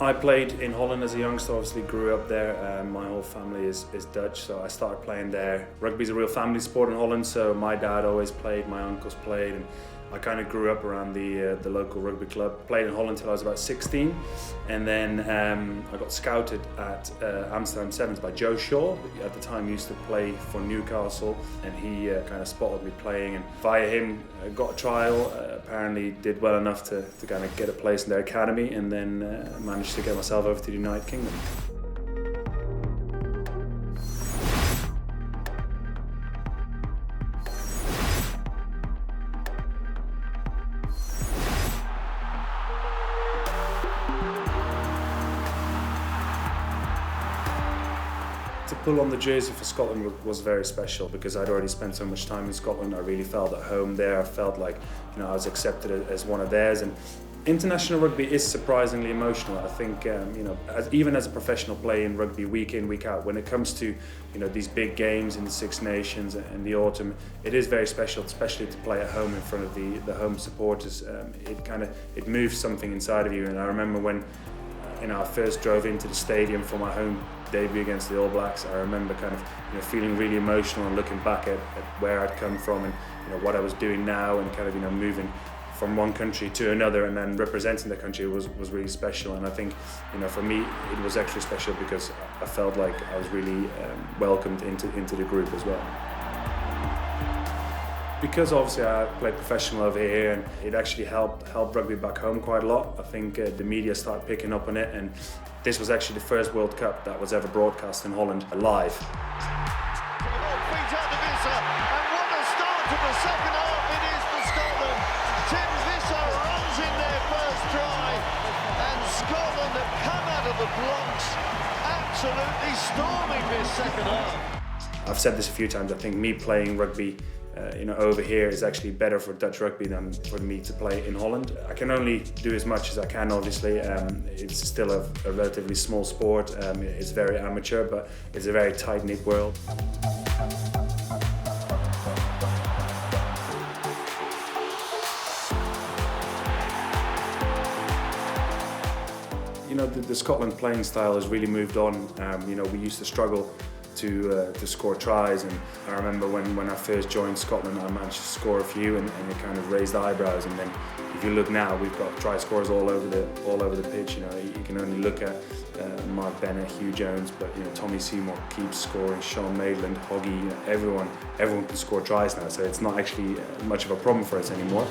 I played in Holland as a youngster, obviously grew up there. My whole family is Dutch, so I started playing there. Rugby's a real family sport in Holland, so my dad always played, my uncles played, and I kind of grew up around the local rugby club. Played in Holland until I was about 16, and then I got scouted at Amsterdam Sevens by Joe Shaw. At the time, he used to play for Newcastle, and he kind of spotted me playing, and via him got a trial. Apparently did well enough to kind of get a place in their academy, and then managed to get myself over to the United Kingdom. To pull on the jersey for Scotland was very special because I'd already spent so much time in Scotland. I really felt at home there. I felt like, I was accepted as one of theirs. And international rugby is surprisingly emotional. I think, even as a professional player in rugby week in, week out, when it comes to, these big games in the Six Nations and the autumn, it is very special, especially to play at home in front of the home supporters. It moves something inside of you. And I remember when I first drove into the stadium for my home debut against the All Blacks. I remember kind of feeling really emotional and looking back at where I'd come from and what I was doing now, and kind of moving from one country to another and then representing the country was really special. And I think for me it was extra special because I felt like I was really welcomed into the group as well. Because obviously I played professional over here, and it actually helped rugby back home quite a lot. I think the media started picking up on it, and this was actually the first World Cup that was ever broadcast in Holland live. Feet out to Visser, and what a start to the second half it is for Scotland. Tim Visser runs in their first try, and Scotland have come out of the blocks absolutely storming this second half. I've said this a few times, I think me playing rugby over here is actually better for Dutch rugby than for me to play in Holland. I can only do as much as I can, obviously. It's still a relatively small sport. It's very amateur, but it's a very tight-knit world. The Scotland playing style has really moved on. We used to struggle to score tries, and I remember when I first joined Scotland I managed to score a few, and it kind of raised eyebrows. And then if you look now, we've got try scorers all over the pitch. You can only look at Mark Bennett, Hugh Jones, but Tommy Seymour keeps scoring, Sean Maitland, Hoggy, everyone can score tries now, so it's not actually much of a problem for us anymore.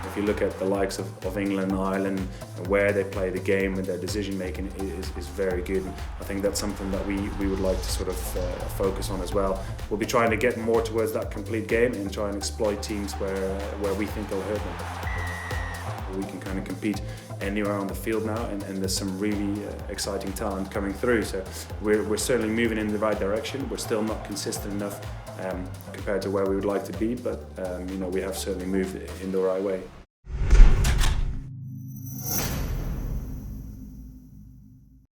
If you look at the likes of England and Ireland, where they play the game and their decision making is very good. And I think that's something that we would like to sort of focus on as well. We'll be trying to get more towards that complete game and try and exploit teams where we think they'll hurt them. We can kind of compete anywhere on the field now, and there's some really exciting talent coming through. So we're certainly moving in the right direction. We're still not consistent enough compared to where we would like to be, but we have certainly moved in the right way.